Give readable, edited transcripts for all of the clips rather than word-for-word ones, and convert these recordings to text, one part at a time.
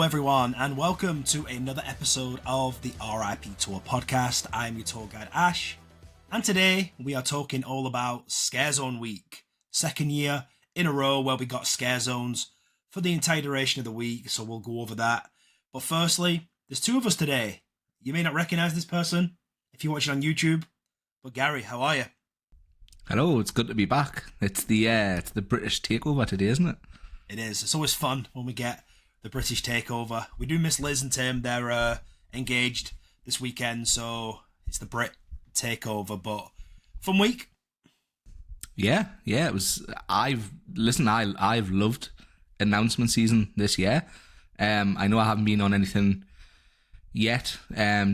everyone, and welcome to another episode of the RIP Tour podcast. I'm your tour guide, Ash, and today we are talking all about Scarezone week. Second year in a row where we got Scarezones for the entire duration of the week, so we'll go over that. But firstly, there's two of us today. You may not recognise this person if you're watching on YouTube, but Gary, how are you? Hello, it's good to be back. It's the British takeover today, isn't it? It is. It's always fun when we get the British takeover. We do miss Lizz and Tim. They're engaged this weekend, so it's the Brit takeover. But fun week. Yeah, it was. I've loved announcement season this year. I know I haven't been on anything yet,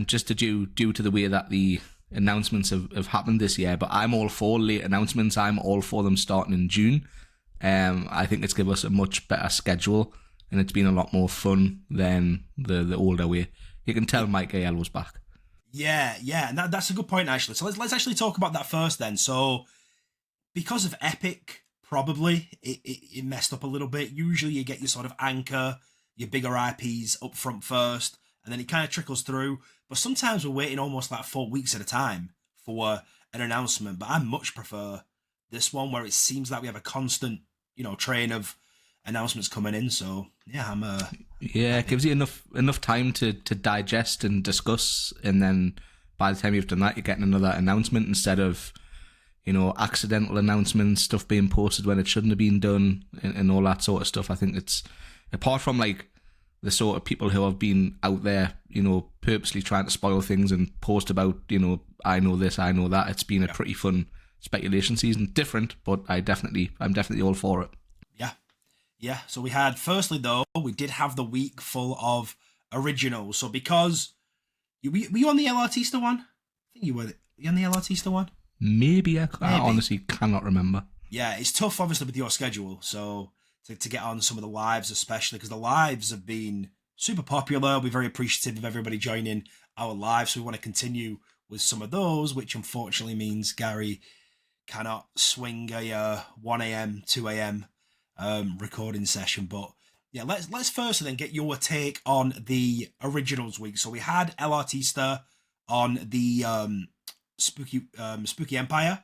just due to the way that the announcements have happened this year. But I'm all for late announcements. I'm all for them starting in June. I think it's given us a much better schedule, and it's been a lot more fun than the older way. You can tell Mike AL was back. Yeah, and that's a good point, actually. So let's actually talk about that first then. So because of Epic, probably, it messed up a little bit. Usually you get your sort of anchor, your bigger IPs up front first, and then it kind of trickles through. But sometimes we're waiting almost like 4 weeks at a time for an announcement. But I much prefer this one where it seems like we have a constant, train of announcements coming in. So yeah, it gives you enough time to digest and discuss, and then by the time you've done that, you're getting another announcement instead of accidental announcements, stuff being posted when it shouldn't have been done, and all that sort of stuff. I think it's, apart from like the sort of people who have been out there purposely trying to spoil things and post about I know this, I know that, it's been a pretty fun speculation season. Different, but I'm definitely all for it. Yeah, so we had, firstly though, we did have the week full of originals. So because, were you on the LRT one? I think you were. You on the LRT one? Maybe. I honestly cannot remember. Yeah, it's tough obviously with your schedule, so to get on some of the lives, especially because the lives have been super popular. We're very appreciative of everybody joining our lives, so we want to continue with some of those, which unfortunately means Gary cannot swing a 1am, 2am recording session. But yeah, let's first then get your take on the originals week. So we had LRTista on the Spooky Empire.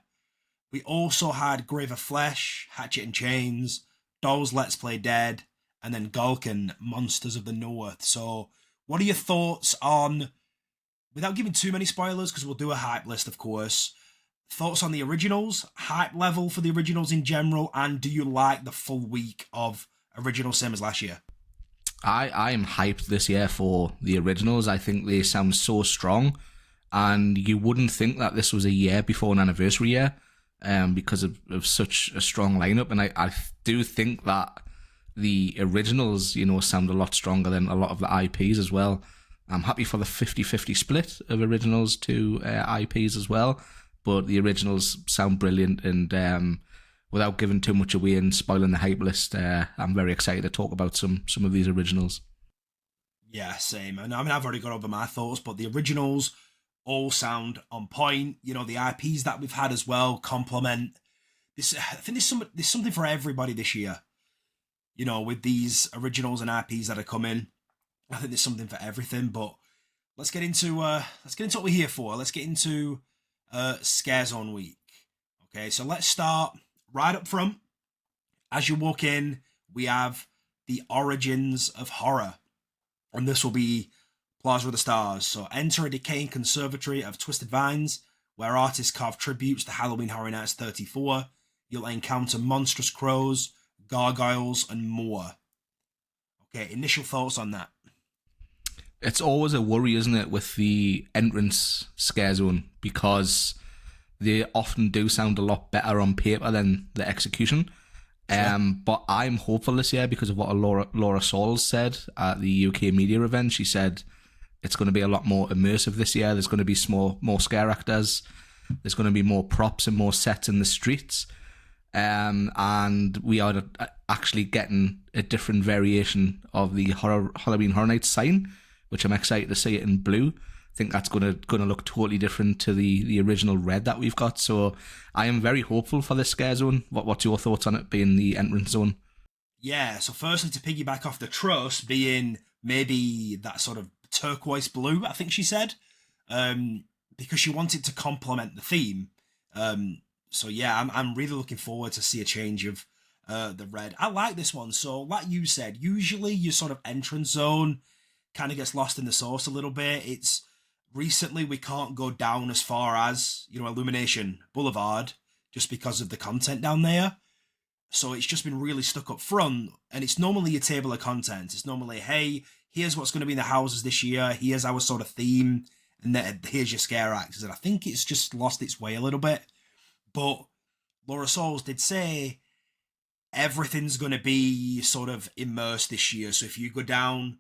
We also had Grave of Flesh, Hatchet and Chains, Dolls Let's Play Dead, and then Gulkin, Monsters of the North. So what are your thoughts on, without giving too many spoilers, because we'll do a hype list, of course, thoughts on the originals, hype level for the originals in general, and do you like the full week of originals same as last year? I am hyped this year for the originals. I think they sound so strong, and you wouldn't think that this was a year before an anniversary year, because of such a strong lineup. And I do think that the originals, sound a lot stronger than a lot of the IPs as well. I'm happy for the 50-50 split of originals to IPs as well. But the originals sound brilliant, and without giving too much away and spoiling the hype list, I'm very excited to talk about some of these originals. Yeah, same. And I mean, I've already gone over my thoughts, but the originals all sound on point. The IPs that we've had as well complement this. I think there's something for everybody this year. With these originals and IPs that are coming, I think there's something for everything. But let's get into what we're here for. Let's get into Scarezone week. Okay, so let's start right up front. As you walk in, we have the Origins of Horror, and this will be Plaza of the Stars. So enter a decaying conservatory of twisted vines where artists carve tributes to Halloween Horror Nights 34. You'll encounter monstrous crows, gargoyles, and more. Okay, initial thoughts on that. It's always a worry, isn't it, with the entrance Scarezone, because they often do sound a lot better on paper than the execution. Sure. But I'm hopeful this year because of what Laura Sauls said at the UK media event. She said it's going to be a lot more immersive this year. There's going to be more scare actors. There's going to be more props and more sets in the streets. And we are actually getting a different variation of the Halloween Horror Nights sign, which I'm excited to see it in blue. I think that's going to look totally different to the original red that we've got. So I am very hopeful for this Scarezone. What's your thoughts on it being the entrance zone? Yeah, so firstly, to piggyback off the trust being maybe that sort of turquoise blue, I think she said, because she wanted to complement the theme. So yeah, I'm really looking forward to see a change of the red. I like this one. So like you said, usually your sort of entrance zone kind of gets lost in the sauce a little bit. It's recently we can't go down as far as, Illumination Boulevard just because of the content down there. So it's just been really stuck up front, and it's normally a table of contents. It's normally, hey, here's what's going to be in the houses this year. Here's our sort of theme, and then here's your scare actors. And I think it's just lost its way a little bit. But Laura Souls did say everything's going to be sort of immersed this year. So if you go down,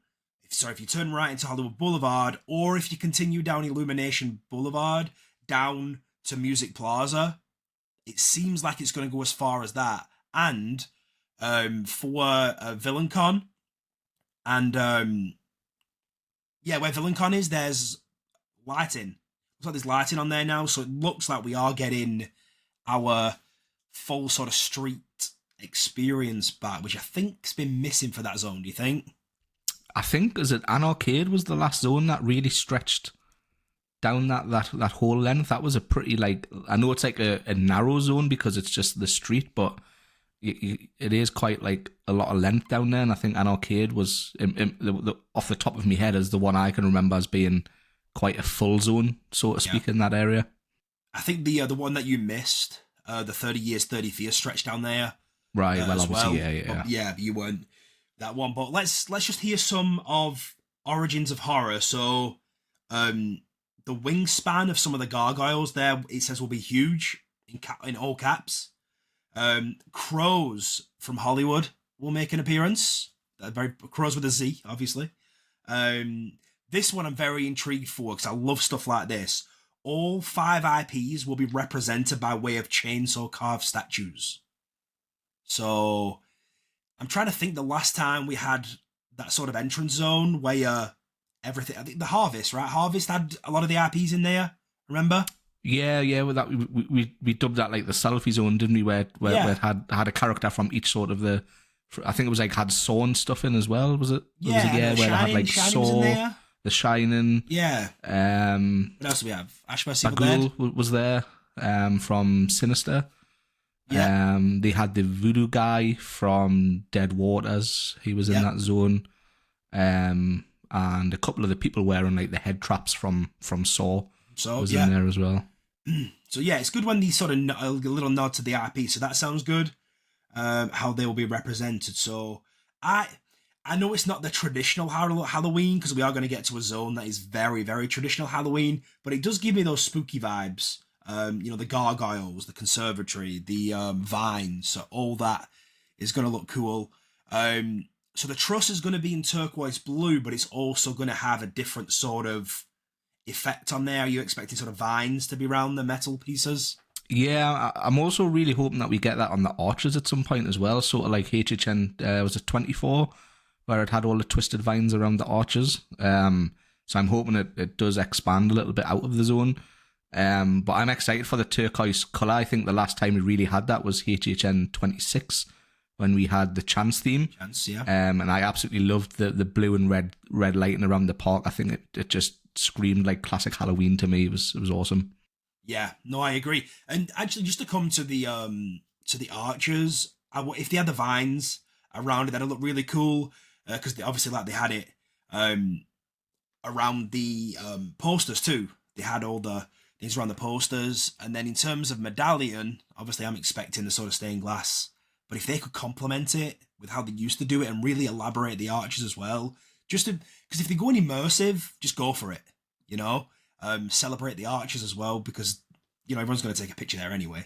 if you turn right into Hollywood Boulevard, or if you continue down Illumination Boulevard, down to Music Plaza, it seems like it's going to go as far as that. And for VillainCon, and where VillainCon is, there's lighting. Looks like there's lighting on there now, so it looks like we are getting our full sort of street experience back, which I think's been missing for that zone. Do you think? I think, is it An Arcade was the last zone that really stretched down that whole length. That was a pretty, I know it's like a narrow zone because it's just the street, but it is quite like a lot of length down there. And I think An Arcade was, off the top of my head, is the one I can remember as being quite a full zone, so to speak, in that area. I think the one that you missed, the 30 Years, 30 Fears stretch down there. Right, well, obviously, yeah. Yeah, you weren't that one. But let's just hear some of Origins of Horror. So, the wingspan of some of the gargoyles there, it says, will be huge in all caps. Crows from Hollywood will make an appearance. Crows with a Z, obviously. This one I'm very intrigued for because I love stuff like this. All 5 IPs will be represented by way of chainsaw carved statues. So I'm trying to think the last time we had that sort of entrance zone where everything, I think the Harvest, right? Harvest had a lot of the IPs in there, remember? Yeah, with that we dubbed that like the selfie zone, didn't we? Where it had a character from each sort of the, I think it was like had Saw and stuff in as well, was it? Yeah, where they had like Saw, The Shining. Yeah. What else do we have? Ash vs. Evil Dead was there, from Sinister. Yeah. They had the voodoo guy from Dead Waters. He was in that zone. And a couple of the people wearing like the head traps from Saw was in there as well. So yeah, it's good when these sort of a little nod to the IP. So that sounds good. How they will be represented. So I know it's not the traditional Halloween because we are going to get to a zone that is very, very traditional Halloween, but it does give me those spooky vibes. The gargoyles, the conservatory, the vines, so all that is going to look cool. So the truss is going to be in turquoise blue, but it's also going to have a different sort of effect on there. Are you expecting sort of vines to be around the metal pieces? Yeah, I'm also really hoping that we get that on the arches at some point as well, sort of like HHN, was it 24, where it had all the twisted vines around the arches. So I'm hoping it does expand a little bit out of the zone. But I'm excited for the turquoise colour. I think the last time we really had that was HHN 26 when we had the Chance theme. Chance, yeah. And I absolutely loved the blue and red lighting around the park. I think it just screamed like classic Halloween to me. It was awesome. Yeah, no, I agree. And actually, just to come to the archers, if they had the vines around it, that'd look really cool. Because they obviously they had it around the posters too. They had all the things around the posters, and then in terms of medallion, obviously I'm expecting the sort of stained glass. But if they could complement it with how they used to do it and really elaborate the arches as well, because if they're going immersive, just go for it. Celebrate the arches as well, because everyone's going to take a picture there anyway.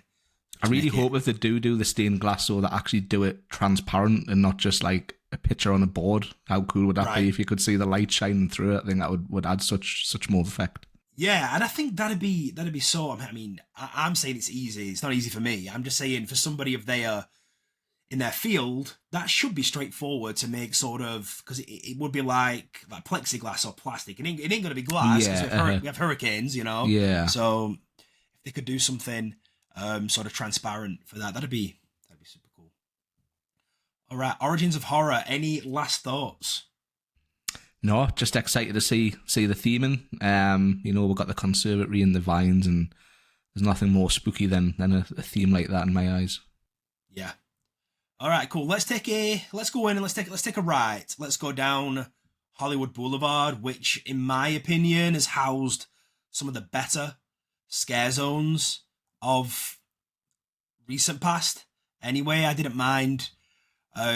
I really hope if they do the stained glass, so they actually do it transparent and not just like a picture on a board. How cool would that be if you could see the light shining through it? I think that would add such more effect. Yeah, and I think that'd be so. I mean, I'm saying it's easy. It's not easy for me. I'm just saying for somebody of in their field, that should be straightforward to make sort of, because it would be like plexiglass or plastic. It ain't going to be glass because we have hurricanes, Yeah. So if they could do something sort of transparent for that, that'd be super cool. All right, Origins of Horror. Any last thoughts? No, just excited to see the theming. We've got the conservatory and the vines, and there's nothing more spooky than a theme like that in my eyes. Yeah. All right, cool. Let's go in and let's take a right. Let's go down Hollywood Boulevard, which, in my opinion, has housed some of the better scare zones of recent past. Anyway, I didn't mind. What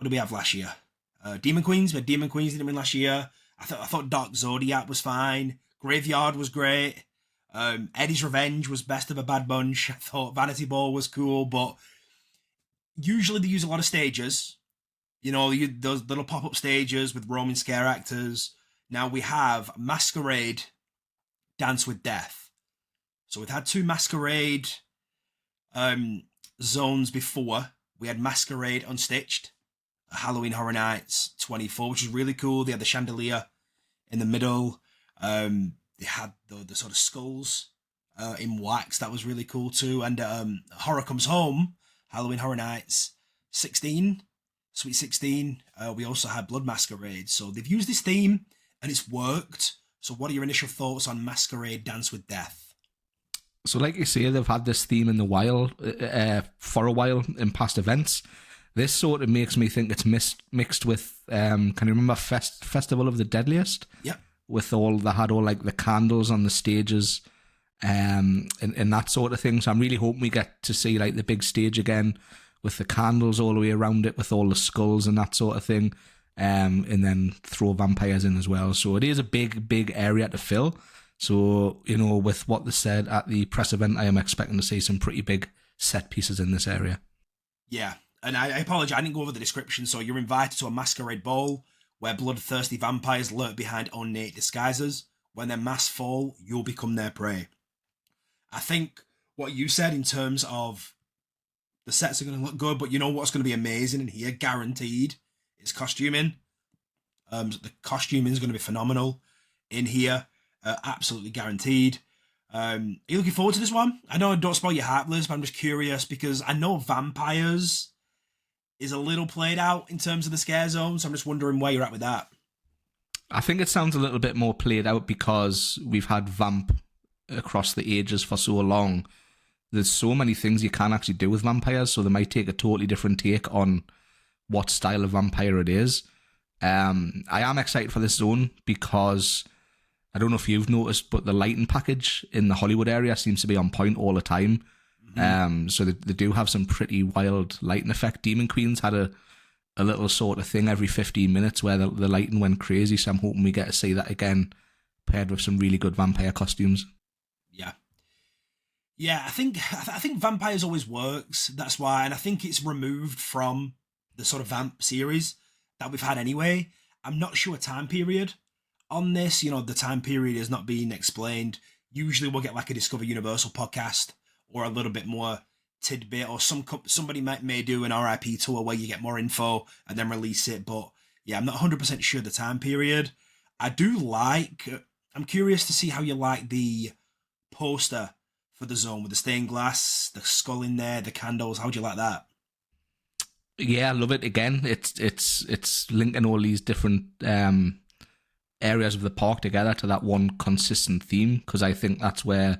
did we have last year? Demon Queens. We had Demon Queens didn't win last year. I thought Dark Zodiac was fine. Graveyard was great. Eddie's Revenge was best of a bad bunch. I thought Vanity Ball was cool, but usually they use a lot of stages. Those little pop-up stages with roaming scare actors. Now we have Masquerade, Dance with Death. So we've had 2 Masquerade zones before. We had Masquerade Unstitched, Halloween Horror Nights 24, which was really cool. They had the chandelier in the middle. They had the sort of skulls in wax. That was really cool too. And Horror Comes Home, Halloween Horror Nights 16, Sweet 16. We also had Blood Masquerade. So they've used this theme and it's worked. So what are your initial thoughts on Masquerade Dance with Death? So like you say, they've had this theme for a while in past events. This sort of makes me think it's mixed with, can you remember Festival of the Deadliest? Yeah. They had all like the candles on the stages, and that sort of thing. So I'm really hoping we get to see like the big stage again with the candles all the way around it with all the skulls and that sort of thing. And then throw vampires in as well. So it is a big area to fill. So, with what they said at the press event, I am expecting to see some pretty big set pieces in this area. Yeah, and I apologise, I didn't go over the description. So you're invited to a masquerade ball where bloodthirsty vampires lurk behind ornate disguises. When their masks fall, you'll become their prey. I think what you said in terms of the sets are going to look good, but you know what's going to be amazing in here, guaranteed, is costuming. The costuming is going to be phenomenal in here. Absolutely guaranteed. Are you looking forward to this one? I know I don't spoil your heart, Liz, but I'm just curious because I know vampires is a little played out in terms of the scare zone, so I'm just wondering where you're at with that. I think it sounds a little bit more played out because we've had vamp across the ages for so long. There's so many things you can actually do with vampires, so they might take a totally different take on what style of vampire it is. I am excited for this zone because I don't know if you've noticed, but the lighting package in the Hollywood area seems to be on point all the time. Mm-hmm. So they do have some pretty wild lighting effect. Demon Queens had a little sort of thing every 15 minutes where the lighting went crazy, so I'm hoping we get to see that again paired with some really good vampire costumes. Yeah, I think vampires always works. That's why, and I think it's removed from the sort of vamp series that we've had anyway. I'm not sure time period on this. The time period is not being explained. Usually we'll get like a Discover Universal podcast or a little bit more tidbit, or somebody may do an RIP tour where you get more info and then release it. But yeah, I'm not 100% sure the time period. I'm curious to see how you like the poster for the zone with the stained glass, the skull in there, the candles. How do you like that? Yeah, I love it. Again, it's linking all these different areas of the park together to that one consistent theme, because I think that's where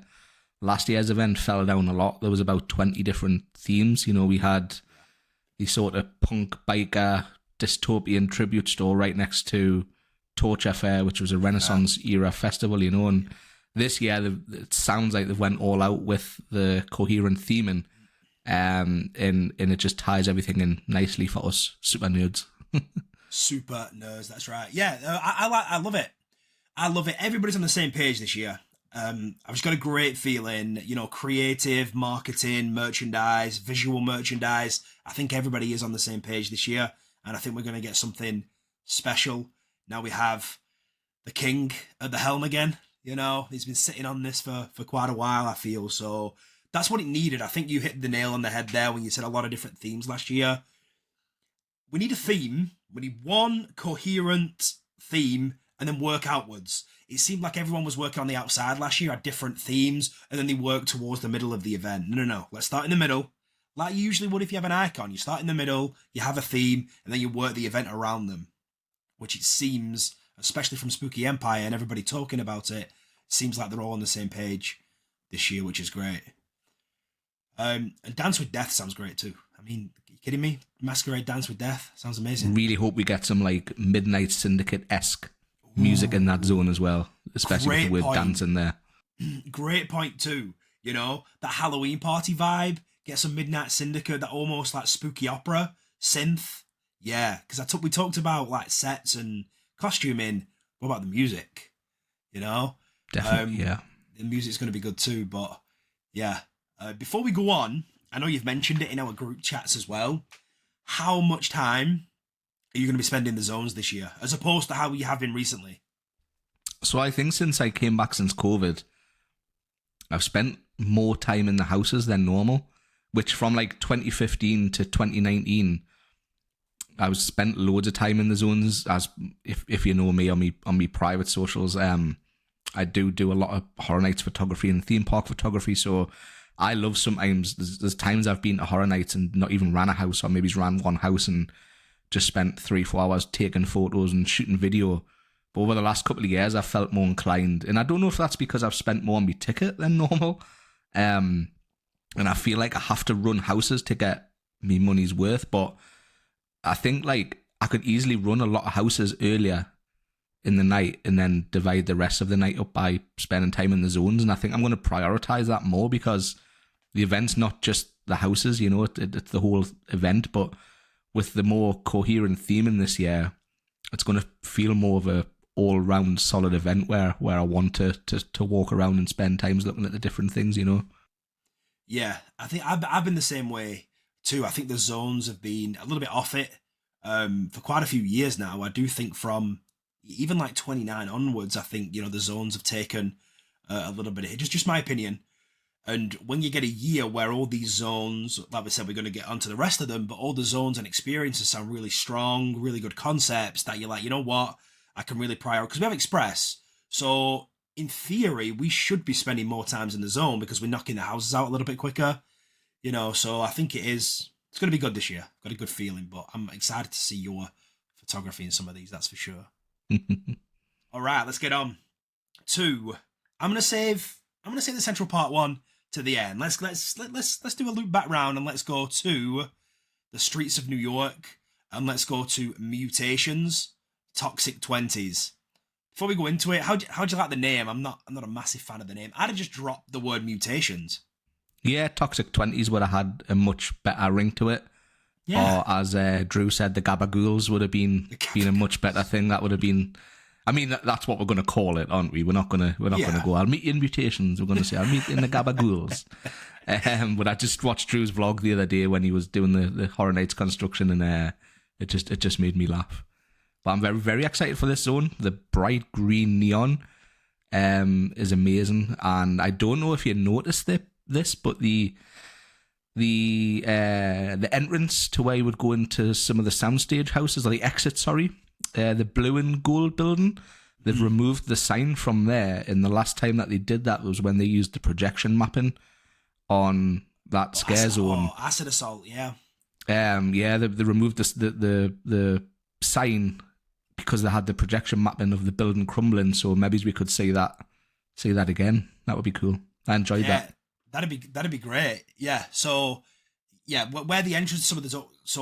last year's event fell down a lot. There was about 20 different themes. We had the sort of punk biker dystopian tribute store right next to Torture Fair, which was a Renaissance era festival, and this year it sounds like they've went all out with the coherent theming, and it just ties everything in nicely for us super nerds. Super nerds, that's right. Yeah, I love it. I love it. Everybody's on the same page this year. I've just got a great feeling, creative, marketing, merchandise, visual merchandise. I think everybody is on the same page this year, and I think we're going to get something special. Now we have the king at the helm again. He's been sitting on this for quite a while, I feel. So that's what it needed. I think you hit the nail on the head there when you said a lot of different themes last year. We need a theme. We need one coherent theme and then work outwards. It seemed like everyone was working on the outside last year, had different themes, and then they worked towards the middle of the event. No. Let's start in the middle. Like you usually would if you have an icon. You start in the middle, you have a theme, and then you work the event around them. which it seems, especially from Spooky Empire and everybody talking about it, seems like they're all on the same page this year, which is great. And Dance with Death sounds great too. I mean, are you kidding me? Masquerade Dance with Death sounds amazing. Really hope we get some like Midnight Syndicate-esque music in that zone as well, especially with the word dance in there. Great point too. You know, that Halloween party vibe, get some Midnight Syndicate, that almost like spooky opera synth. Yeah, because we talked about like sets and costuming. What about the music? You know, Definitely, yeah. The music's going to be good too. But yeah, before we go on, I know you've mentioned it in our group chats as well. How much time are you going to be spending in the zones this year, as opposed to how you have been recently? So I think since I came back since COVID, I've spent more time in the houses than normal, which from like 2015 to 2019, I was spent loads of time in the zones. As if you know me on me private socials, I do a lot of Horror Nights photography and theme park photography. So I love sometimes there's times I've been to Horror Nights and not even ran a house, or maybe just ran one house and just spent 3-4 hours taking photos and shooting video. But over the last couple of years, I've felt more inclined, and I don't know if that's because I've spent more on my ticket than normal. And I feel like I have to run houses to get me money's worth, but I think like I could easily run a lot of houses earlier in the night and then divide the rest of the night up by spending time in the zones. And I think I'm going to prioritize that more, because the event's not just the houses, you know, it's the whole event. But with the more coherent theming this year, it's going to feel more of a all-round solid event where I want to walk around and spend times looking at the different things, you know. Yeah, I think I've been the same way too. I think the zones have been a little bit off it for quite a few years now. I do think from even like 29 onwards, I think, you know, the zones have taken a little bit of it. Just my opinion. And when you get a year where all these zones, like we said, we're going to get onto the rest of them, but all the zones and experiences sound really strong, really good concepts that you're like, you know what, I can really prioritize, because we have Express. So in theory, we should be spending more times in the zone because we're knocking the houses out a little bit quicker, you know. So I think it's going to be good this year. Got a good feeling, but I'm excited to see your photography in some of these, that's for sure. All right, let's get on to, I'm going to save the Central Part 1 to the end. Let's do a loop back round, and let's go to the streets of New York, and let's go to Mutations, Toxic 20s. Before we go into it, how'd you like the name? I'm not a massive fan of the name. I'd have just dropped the word Mutations. Yeah, Toxic 20s would have had a much better ring to it. Yeah. Or as Drew said, the Gabagools would have been a much better thing. That would have been. I mean, that's what we're going to call it, aren't we? We're not going to go, I'll meet you in Mutations. We're going to say, I'll meet you in the Gabagools. But I just watched Drew's vlog the other day when he was doing the Horror Nights construction, and it just made me laugh. But I'm very, very excited for this zone. The bright green neon is amazing. And I don't know if you noticed this, but the entrance to where you would go into some of the soundstage houses, or the exit, sorry, the blue and gold building, they've removed the sign from there. And the last time that they did that was when they used the projection mapping on that Scarezone. Acid Assault, yeah. They removed the sign because they had the projection mapping of the building crumbling. So maybe we could see that again. That would be cool. I enjoyed that. That'd be great. Yeah. So yeah, where the entrance, some of the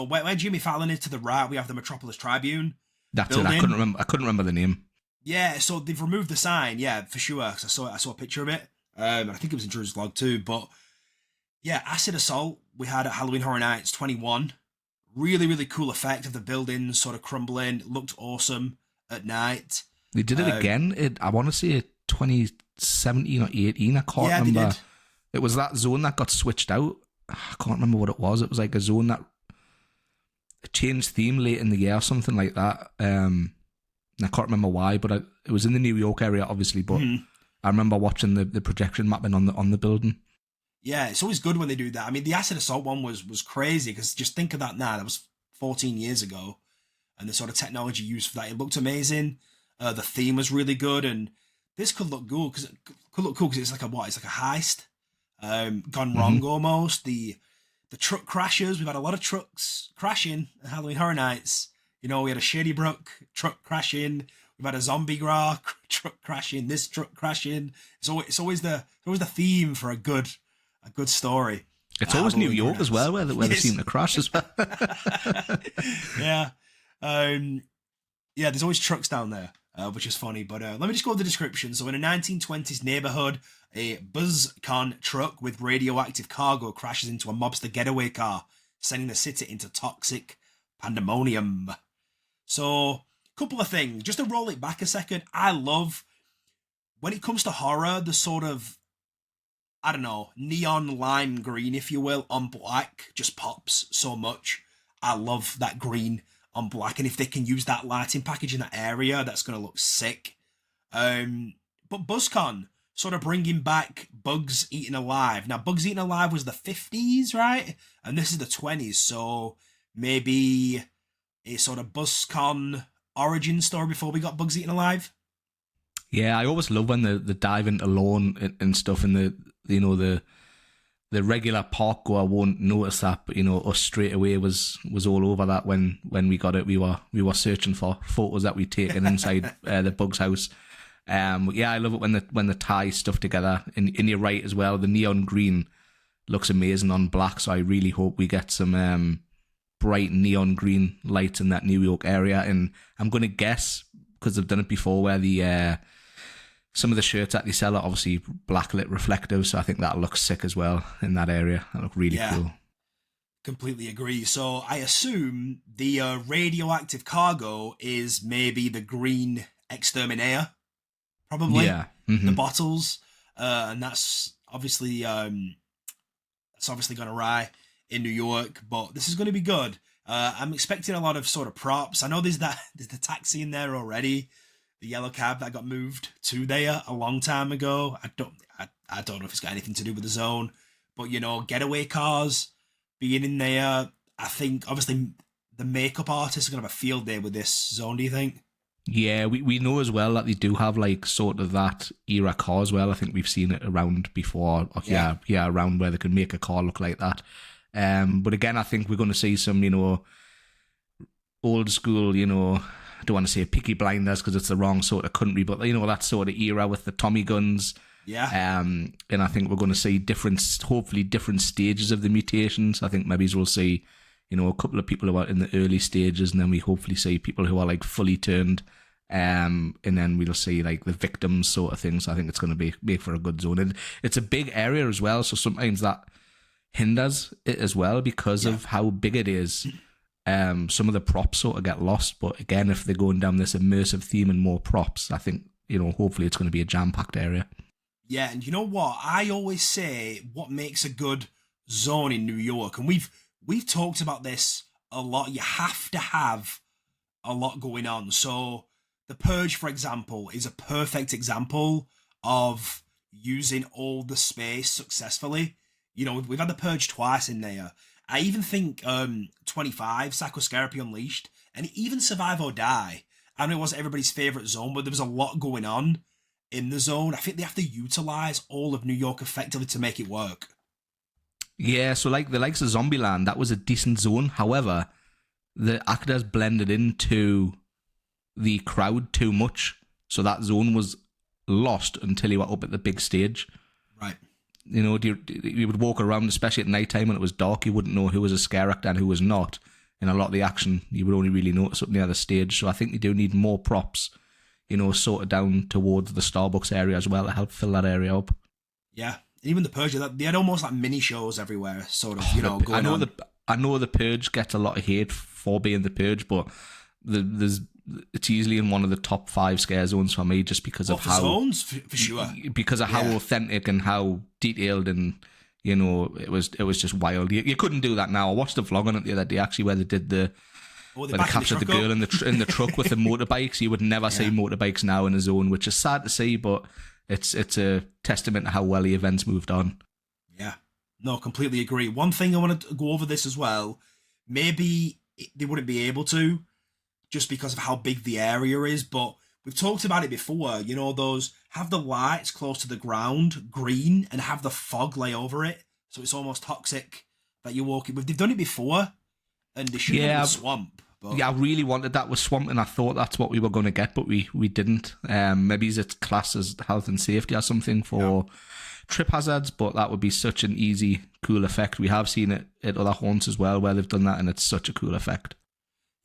where Jimmy Fallon is to the right, we have the Metropolis Tribune. That's building. It. I couldn't remember the name. Yeah. So they've removed the sign. Yeah, for sure. Cause I saw a picture of it. I think it was in Drew's vlog too. But yeah, Acid Assault we had at Halloween Horror Nights 21. Really, really cool effect of the building sort of crumbling. It looked awesome at night. They did it again. I want to say 2017 or 18. I can't remember. They did. It was that zone that got switched out. I can't remember what it was. It was like a zone that changed theme late in the year or something like that. And I can't remember why, but it was in the New York area, obviously. But I remember watching the projection mapping on the building. Yeah, it's always good when they do that. I mean, the Acid Assault one was crazy, because just think of that now. That was 14 years ago. And the sort of technology used for that, it looked amazing. The theme was really good. And this could look cool because it's like a heist. Gone wrong almost. The truck crashes. We've had a lot of trucks crashing at Halloween Horror Nights. We had a Shady Brook truck crashing. We've had a zombie truck crashing. This truck crashing. It's always the theme for a good story. It's always New York as well, where they seem to crash as well. Yeah. There's always trucks down there, which is funny. But let me just go with the description. So in a 1920s neighborhood, a BuzzCon truck with radioactive cargo crashes into a mobster getaway car, sending the city into toxic pandemonium. So, a couple of things. Just to roll it back a second, I love, when it comes to horror, the sort of, I don't know, neon lime green, if you will, on black just pops so much. I love that green on black, and if they can use that lighting package in that area, that's going to look sick. But BuzzCon, sort of bringing back Bugs Eaten Alive. Now, Bugs Eaten Alive was the 50s, right? And this is the 20s, so maybe a sort of BuzzCon origin story before we got Bugs Eaten Alive. Yeah, I always love when they dive into lawn and stuff, and the regular park goer won't notice that, but us straight away was all over that when we got it. We were searching for photos that we'd taken inside the Bugs house. I love it when they tie stuff together. And you're right as well. The neon green looks amazing on black, so I really hope we get some bright neon green lights in that New York area. And I'm going to guess, because I've done it before, where the some of the shirts that they sell are obviously blacklit reflective, so I think that'll look sick as well in that area. That'll look really cool. Completely agree. So I assume the radioactive cargo is maybe the green exterminator, probably. Yeah. Mm-hmm. The bottles, and that's obviously going to rye in New York, but this is going to be good. I'm expecting a lot of sort of props. I know there's the taxi in there already, the yellow cab that got moved to there a long time ago. I don't know if it's got anything to do with the zone, but getaway cars being in there. I think obviously the makeup artists are going to have a field day with this zone. Do you think? Yeah, we know as well that they do have like sort of that era car as well. I think we've seen it around before. Around where they can make a car look like that. But again, I think we're going to see some, old school, I don't want to say Peaky Blinders because it's the wrong sort of country, but that sort of era with the Tommy guns. Yeah. And I think we're going to see hopefully different stages of the mutations. I think maybe we'll see, a couple of people who are in the early stages, and then we hopefully see people who are like fully turned. And then we'll see like the victims sort of thing. So I think it's going to make for a good zone. And it's a big area as well, so sometimes that hinders it as well because of how big it is. Some of the props sort of get lost, but again, if they're going down this immersive theme and more props, I think hopefully it's going to be a jam-packed area. Yeah, and you know what? I always say what makes a good zone in New York, and we've talked about this a lot. You have to have a lot going on. So The Purge, for example, is a perfect example of using all the space successfully. We've had The Purge twice in there. I even think 25, Psychoscarapy Unleashed, and even Survive or Die. I know it wasn't everybody's favourite zone, but there was a lot going on in the zone. I think they have to utilise all of New York effectively to make it work. Yeah, so like the likes of Zombieland, that was a decent zone. However, the actors blended into the crowd too much, so that zone was lost until you were up at the big stage. Right. You would walk around, especially at night time when it was dark, you wouldn't know who was a scare actor and who was not. In a lot of the action, you would only really notice up near the stage. So I think you do need more props, sort of down towards the Starbucks area as well to help fill that area up. Yeah. Even The Purge, they had almost like mini shows everywhere, sort of, going on. I know The Purge gets a lot of hate for being The Purge, but it's easily in one of the top 5 scare zones for me, just because of how zones for sure, because of how authentic and how detailed, and it was just wild. You couldn't do that now. I watched the vlog on it the other day actually, where they did where they captured the girl in the truck with the motorbikes. You would never see motorbikes now in a zone, which is sad to see, but it's a testament to how well the events moved on. Yeah, no, completely agree. One thing I want to go over this as well. Maybe they wouldn't be able to, just because of how big the area is, but we've talked about it before, those have the lights close to the ground, green, and have the fog lay over it, so it's almost toxic that you're walking with. They've done it before, and they should have a swamp. But Yeah, I really wanted that with Swamp, and I thought that's what we were going to get, but we didn't. Maybe it's classed as health and safety or something for trip hazards, but that would be such an easy, cool effect. We have seen it at other haunts as well, where they've done that, and it's such a cool effect.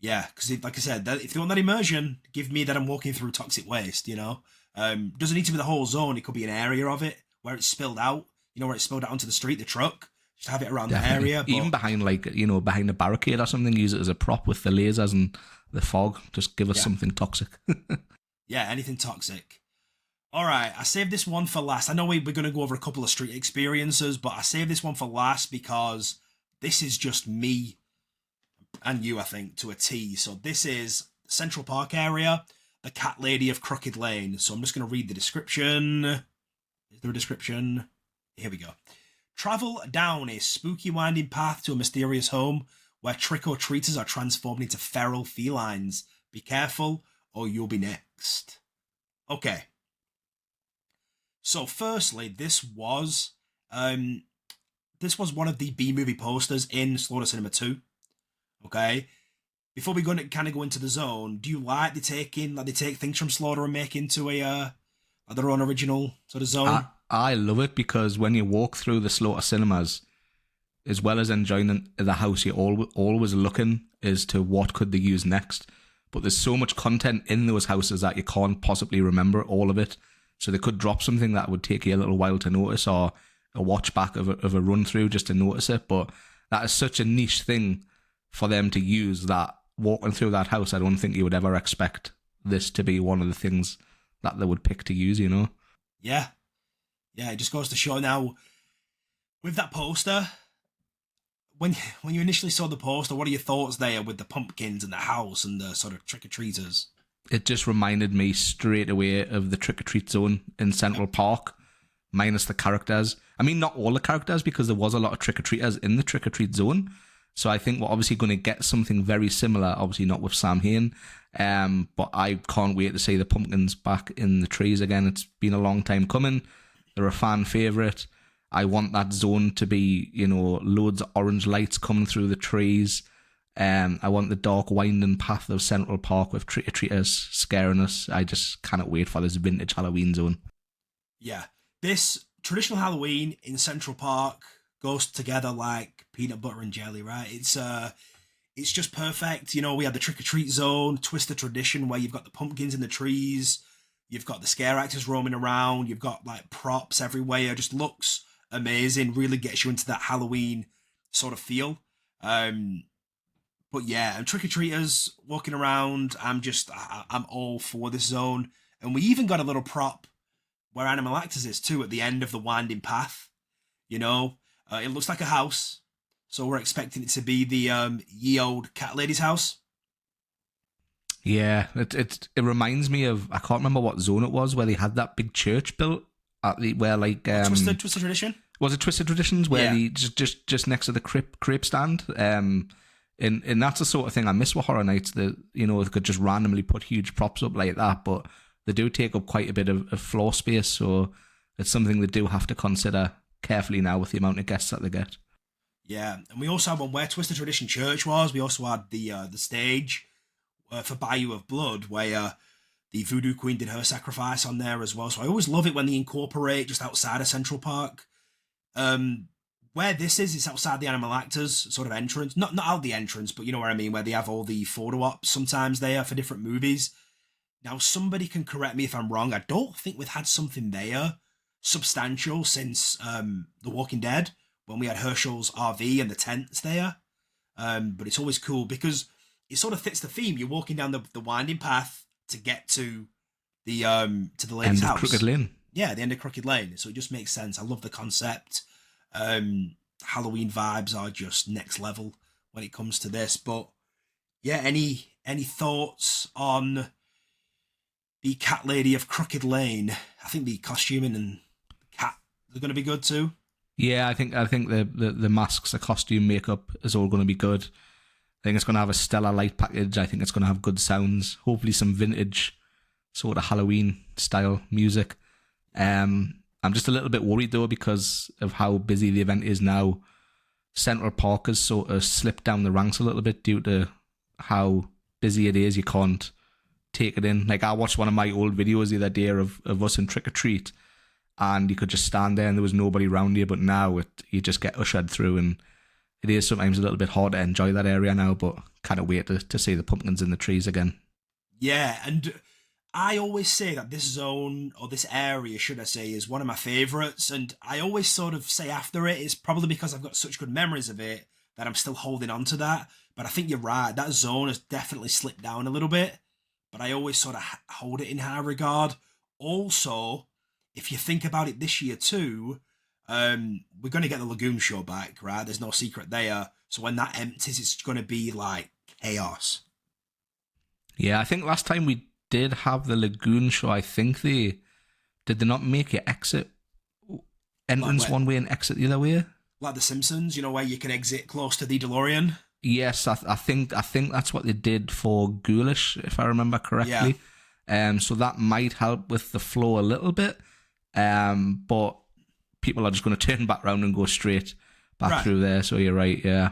yeah, because like I said, if you want that immersion, give me that I'm walking through toxic waste. Doesn't need to be the whole zone. It could be an area of it where it's spilled out. Where it's spilled out onto the street, the truck. Just have it around the area. But Even behind, behind a barricade or something, use it as a prop with the lasers and the fog. Just give us something toxic. Yeah, anything toxic. All right, I saved this one for last. I know we're going to go over a couple of street experiences, but I saved this one for last because this is just me and you, I think, to a T. So this is Central Park area, the Cat Lady of Crooked Lane. So I'm just going to read the description. Is there a description? Here we go. Travel down a spooky winding path to a mysterious home where trick-or-treaters are transformed into feral felines. Be careful or you'll be next. Okay. So firstly, this was one of the B-movie posters in Slaughter Cinema 2. Okay? Before we go into the zone, do you like they take things from Slaughter and make into their own original sort of zone? I love it because when you walk through the Slaughter Cinemas, as well as enjoying the house, you're always looking as to what could they use next. But there's so much content in those houses that you can't possibly remember all of it. So they could drop something that would take you a little while to notice, or a watch back of a run through just to notice it. But that is such a niche thing for them to use, that walking through that house, I don't think you would ever expect this to be one of the things that they would pick to use, Yeah. Yeah, it just goes to show now, with that poster, when you initially saw the poster, what are your thoughts there with the pumpkins and the house and the sort of trick-or-treaters? It just reminded me straight away of the trick-or-treat zone in Central Park, minus the characters. I mean, not all the characters, because there was a lot of trick-or-treaters in the trick-or-treat zone. So I think we're obviously going to get something very similar, obviously not with Sam Hain, but I can't wait to see the pumpkins back in the trees again. It's been a long time coming. They're a fan favourite. I want that zone to be, loads of orange lights coming through the trees. I want the dark winding path of Central Park with trick-or-treaters scaring us. I just cannot wait for this vintage Halloween zone. Yeah. This traditional Halloween in Central Park goes together like peanut butter and jelly, right? It's just perfect. We had the trick-or-treat zone, Twisted Tradition, where you've got the pumpkins in the trees. You've got the scare actors roaming around. You've got like props everywhere. It just looks amazing. Really gets you into that Halloween sort of feel. But yeah, and trick-or-treaters walking around. I'm all for this zone. And we even got a little prop where Animal Actors is too at the end of the winding path. It looks like a house. So we're expecting it to be the ye old cat lady's house. Yeah, it reminds me of, I can't remember what zone it was, where they had that big church built at Twisted Tradition. Was it Twisted Traditions where they just next to the crepe stand? And that's the sort of thing I miss with Horror Nights. That they could just randomly put huge props up like that, but they do take up quite a bit of floor space, so it's something they do have to consider carefully now with the amount of guests that they get. Yeah, and we also had one where Twisted Tradition Church was. We also had the stage for Bayou of Blood, where the Voodoo Queen did her sacrifice on there as well. So I always love it when they incorporate just outside of Central Park. Where this is, it's outside the Animal Actors sort of entrance. Not out the entrance, but you know what I mean, where they have all the photo ops sometimes there for different movies. Now, somebody can correct me if I'm wrong. I don't think we've had something there substantial since The Walking Dead, when we had Herschel's RV and the tents there. But it's always cool because it sort of fits the theme. You're walking down the winding path to get to the lady's house. Crooked Lane. Yeah, the end of Crooked Lane. So it just makes sense. I love the concept. Halloween vibes are just next level when it comes to this. But yeah, any thoughts on the Cat Lady of Crooked Lane? I think the costuming and cat are going to be good too. Yeah, I think the masks, the costume, makeup is all going to be good. I think it's going to have a stellar light package. I think it's going to have good sounds. Hopefully some vintage sort of Halloween style music. I'm just a little bit worried though because of how busy the event is now. Central Park has sort of slipped down the ranks a little bit due to how busy it is. You can't take it in. Like, I watched one of my old videos the other day of us in Trick or Treat, and you could just stand there and there was nobody around you. But now you just get ushered through, and it is sometimes a little bit hard to enjoy that area now. But kind of wait to see the pumpkins in the trees again. Yeah, and I always say that this zone, or this area, should I say, is one of my favourites. And I always sort of say after it, it's probably because I've got such good memories of it that I'm still holding on to that. But I think you're right, that zone has definitely slipped down a little bit. But I always sort of hold it in high regard. Also, if you think about it this year too, we're going to get the Lagoon show back, right? There's no secret there. So when that empties, it's going to be like chaos. Yeah, I think last time we did have the Lagoon show, I think they not make you exit entrance Like one way and exit the other way? Like The Simpsons, where you can exit close to the DeLorean. Yes, I think that's what they did for Ghoulish, if I remember correctly. Yeah. So that might help with the flow a little bit. But people are just going to turn back around and go straight back through there. So you're right, yeah.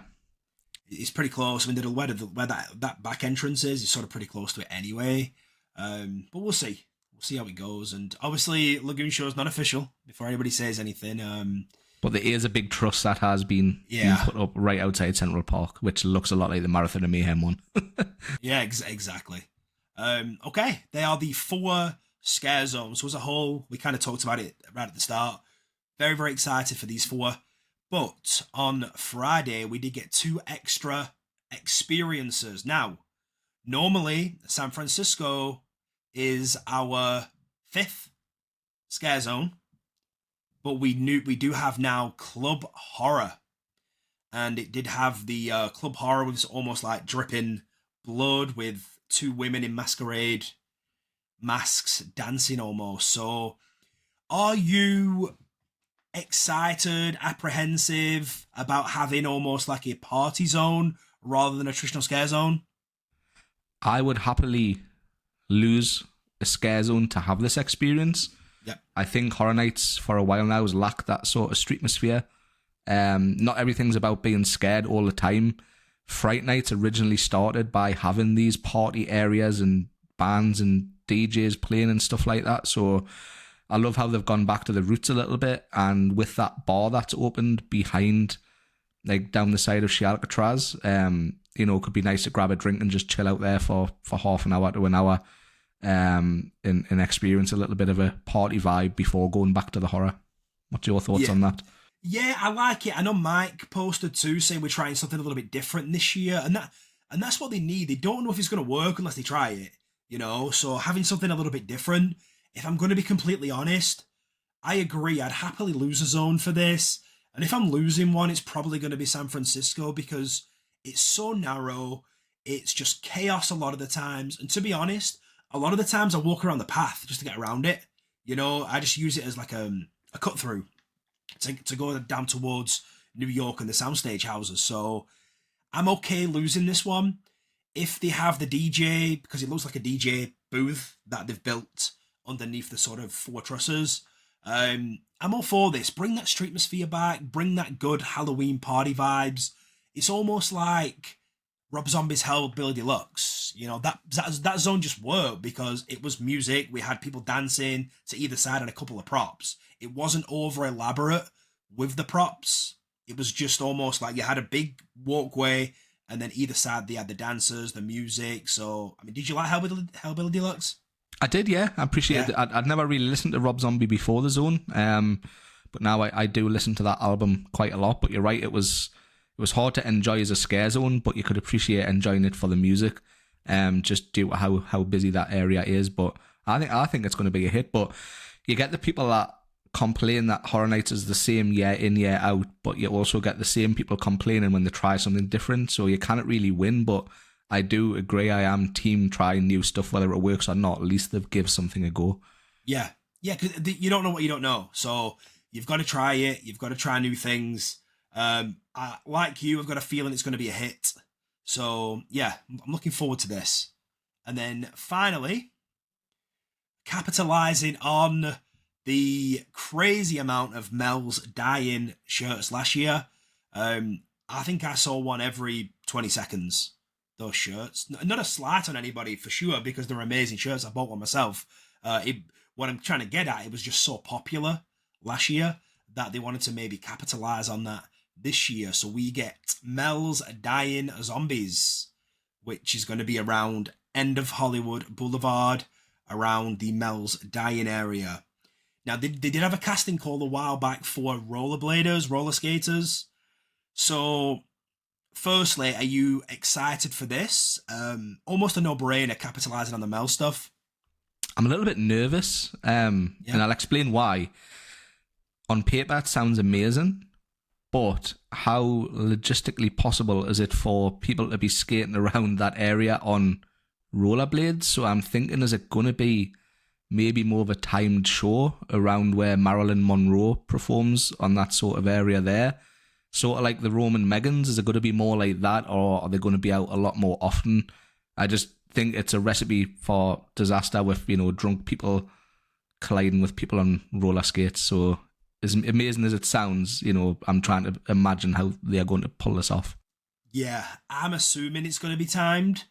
It's pretty close. I mean, where that back entrance is sort of pretty close to it anyway. But we'll see. We'll see how it goes. And obviously, Lagoon Show is not official before anybody says anything. But there is a big truss that has been put up right outside Central Park, which looks a lot like the Marathon of Mayhem one. Yeah, exactly. Okay, they are the 4 scare zones. So as a whole, we kind of talked about it right at the start. Very, very excited for these 4. But on Friday, we did get 2 extra experiences. Now, normally, San Francisco is our 5th scare zone. But we do have now Club Horror. And it did have the Club Horror with almost like dripping blood with 2 women in masquerade masks dancing almost. So are you excited, apprehensive about having almost like a party zone rather than a traditional scare zone? I would happily lose a scare zone to have this experience. Yep. I think Horror Nights for a while now has lacked that sort of street atmosphere. Not everything's about being scared all the time. Fright Nights originally started by having these party areas and bands and DJs playing and stuff like that. So I love how they've gone back to the roots a little bit. And with that bar that's opened behind, like down the side of Alcatraz, it could be nice to grab a drink and just chill out there for half an hour to an hour. And experience a little bit of a party vibe before going back to the horror. What's your thoughts on that? Yeah, I like it. I know Mike posted too, saying we're trying something a little bit different this year, and that's what they need. They don't know if it's going to work unless they try it, So having something a little bit different. If I'm going to be completely honest, I agree. I'd happily lose a zone for this, and if I'm losing one, it's probably going to be San Francisco because it's so narrow. It's just chaos a lot of the times, and to be honest, a lot of the times I walk around the path just to get around it. I just use it as like a cut through to go down towards New York and the soundstage houses. So I'm okay losing this one. If they have the DJ, because it looks like a DJ booth that they've built underneath the sort of 4 trusses, I'm all for this. Bring that street atmosphere back. Bring that good Halloween party vibes. It's almost like Rob Zombie's Hellbilly Deluxe. That zone just worked because it was music. We had people dancing to either side and a couple of props. It wasn't over elaborate with the props. It was just almost like you had a big walkway and then either side they had the dancers, the music. So, I mean, did you like Hellbilly Deluxe? I did, yeah. I appreciate it. I'd never really listened to Rob Zombie before the zone. But now I do listen to that album quite a lot. But you're right, it was hard to enjoy as a scare zone, but you could appreciate enjoying it for the music, just due to how busy that area is. But I think it's going to be a hit. But you get the people that complain that Horror Nights is the same year in, year out, but you also get the same people complaining when they try something different. So you can't really win. But I do agree. I am team trying new stuff, whether it works or not. At least they've give something a go. Yeah, because you don't know what you don't know. So you've got to try it. You've got to try new things. Like you, I've got a feeling it's going to be a hit. So yeah, I'm looking forward to this. And then finally, capitalizing on the crazy amount of Mel's dying shirts last year. I think I saw one every 20 seconds. those shirts. Not a slight on anybody for sure, because they're amazing shirts. I bought one myself. What I'm trying to get at, it was just so popular last year that they wanted to maybe capitalize on that this year. So we get Mel's Dying Zombies, which is going to be around End of Hollywood Boulevard, around the Mel's Dying area. Now, they did have a casting call a while back for rollerbladers, roller skaters. So, firstly, are you excited for this? Almost a no-brainer, capitalizing on the Mel stuff. I'm a little bit nervous, and I'll explain why. On paper, it sounds amazing, but how logistically possible is it for people to be skating around that area on rollerblades? So I'm thinking, is it going to be maybe more of a timed show around where Marilyn Monroe performs on that sort of area there? Sort of like the Roman Megans, is it going to be more like that, or are they going to be out a lot more often? I just think it's a recipe for disaster with, drunk people colliding with people on roller skates. So as amazing as it sounds, I'm trying to imagine how they are going to pull this off. Yeah, I'm assuming it's going to be timed.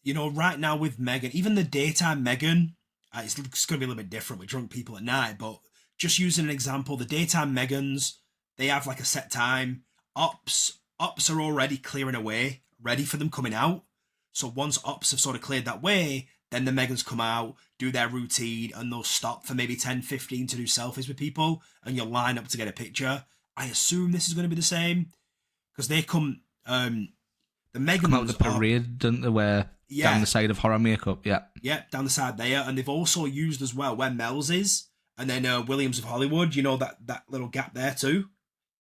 Right now with Megan, even the daytime Megan, it's going to be a little bit different with drunk people at night, but just using an example, the daytime Megans, they have like a set time. Ops are already clearing away, ready for them coming out. So once ops have sort of cleared that way, then the Megans come out, do their routine, and they'll stop for maybe 10, 15 to do selfies with people, and you'll line up to get a picture. I assume this is going to be the same, because they come, the Megans come out the parade, don't they, where down the side of horror makeup, Yeah, down the side there, and they've also used as well where Mel's is, and then Williams of Hollywood, that little gap there too.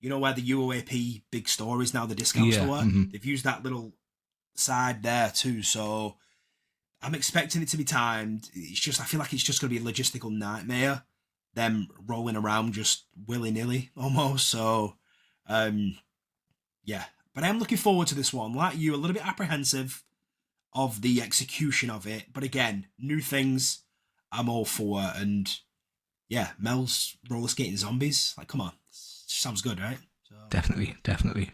Where the UOAP big store is now, the discount store. Mm-hmm. They've used that little side there too, so I'm expecting it to be timed. It's just, I feel like it's just going to be a logistical nightmare, them rolling around just willy-nilly almost. So but I'm looking forward to this one. Like you, a little bit apprehensive of the execution of it, but again, new things I'm all for. And Mel's roller skating zombies, like, come on, sounds good, right? So, definitely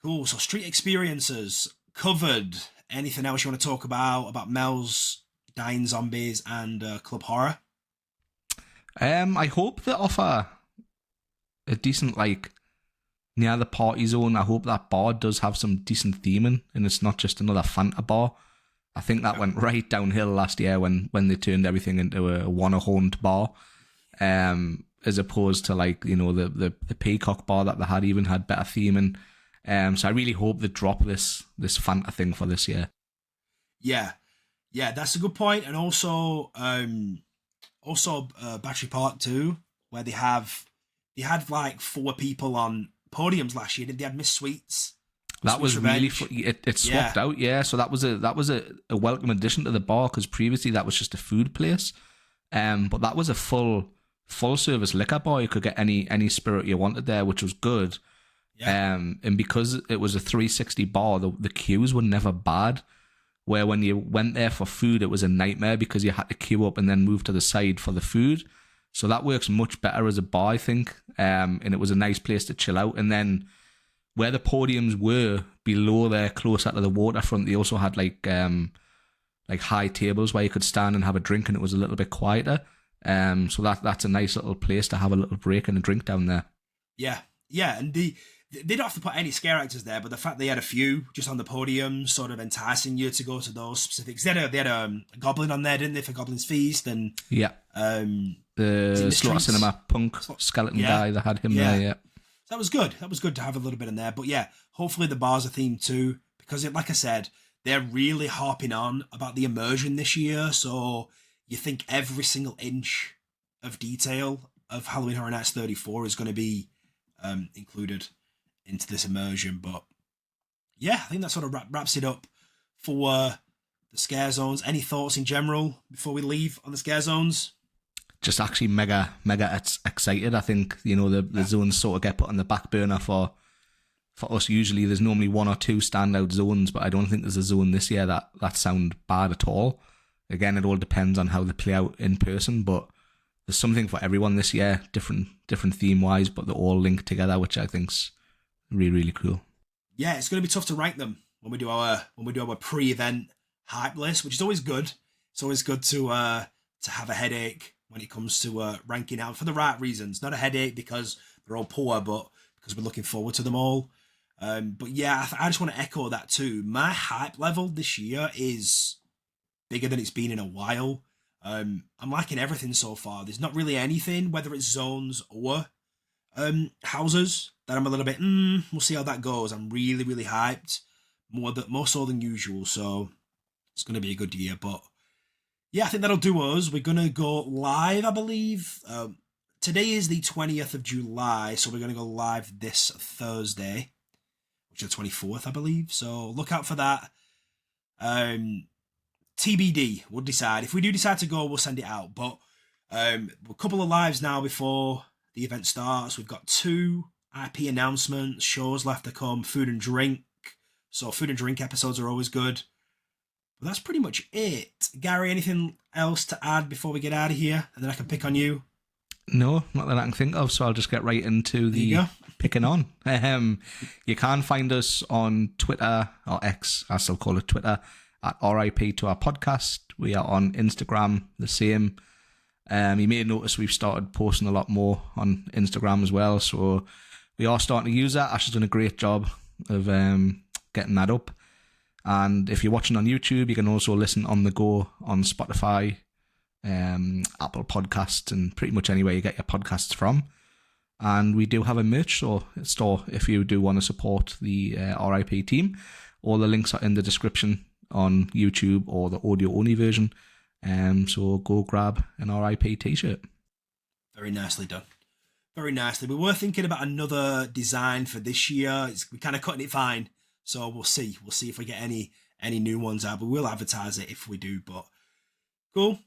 cool. So street experiences covered. Anything else you want to talk about Mel's Dying Zombies and Club Horror? I hope they offer a decent, near the party zone. I hope that bar does have some decent theming, and it's not just another Fanta bar. I think that went right downhill last year when they turned everything into a one-horned bar, as opposed to the Peacock bar that they had even had better theming. So I really hope they drop this Fanta thing for this year. Yeah, that's a good point. And also Battery Park too, where they had 4 people on podiums last year. They had Miss Sweets. That was really it swapped out. Yeah, so that was a welcome addition to the bar, because previously that was just a food place. But that was a full service liquor bar. You could get any spirit you wanted there, which was good. Yeah. And because it was a 360 bar, the queues were never bad. Where when you went there for food, it was a nightmare because you had to queue up and then move to the side for the food. So that works much better as a bar, I think. And it was a nice place to chill out. And then where the podiums were below there, closer to the waterfront, they also had high tables where you could stand and have a drink, and it was a little bit quieter. So that's a nice little place to have a little break and a drink down there. Yeah, and they don't have to put any scare actors there, but the fact they had a few just on the podium, sort of enticing you to go to those specifics. They had a goblin on there, didn't they, for Goblin's Feast? And the Slaughter Cinema punk skeleton guy that had him there. Yeah, so that was good. That was good to have a little bit in there. But yeah, hopefully the bars are themed too, because like I said, they're really harping on about the immersion this year. So you think every single inch of detail of Halloween Horror Nights 34 is going to be included into this immersion. But yeah, I think that sort of wraps it up for the scare zones. Any thoughts in general before we leave on the scare zones? Just actually mega excited. I think the zones sort of get put on the back burner for us. Usually there's normally 1 or 2 standout zones, but I don't think there's a zone this year that sound bad at all. Again, it all depends on how they play out in person, but there's something for everyone this year, different theme wise, but they're all linked together, which I think's really, really cool. Yeah, it's going to be tough to rank them. when we do our pre-event hype list, which is always good. It's always good to have a headache when it comes to ranking out for the right reasons. Not a headache because they're all poor, but because we're looking forward to them all. But yeah, I just want to echo that too. My hype level this year is bigger than it's been in a while. I'm liking everything so far. There's not really anything, whether it's zones or houses, that I'm a little bit, we'll see how that goes. I'm really, really hyped. More so than usual, so it's going to be a good year. But yeah, I think that'll do us. We're going to go live, I believe. Today is the 20th of July, so we're going to go live this Thursday, which is the 24th, I believe. So look out for that. TBD, we'll decide. If we do decide to go, we'll send it out. But a couple of lives now before the event starts. We've got 2 IP announcements, shows left to come, food and drink. So food and drink episodes are always good. But that's pretty much it. Gary, anything else to add before we get out of here? And then I can pick on you. No, not that I can think of, so I'll just get right into the picking on. You can find us on Twitter, or X, I still call it Twitter, at RIP to our podcast. We are on Instagram, the same. You may notice we've started posting a lot more on Instagram as well, so we are starting to use that. Ash has done a great job of getting that up. And if you're watching on YouTube, you can also listen on the go on Spotify, Apple Podcasts, and pretty much anywhere you get your podcasts from. And we do have a merch store if you do want to support the RIP team. All the links are in the description on YouTube or the audio only version. So go grab an RIP t-shirt. Very nicely done. Very nicely. We were thinking about another design for this year. We're kind of cutting it fine. So we'll see. We'll see if we get any new ones out. But we'll advertise it if we do. But cool.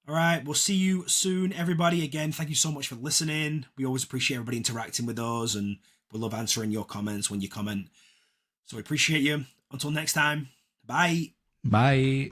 All right. We'll see you soon, everybody. Again, thank you so much for listening. We always appreciate everybody interacting with us. And we love answering your comments when you comment. So we appreciate you. Until next time. Bye. Bye.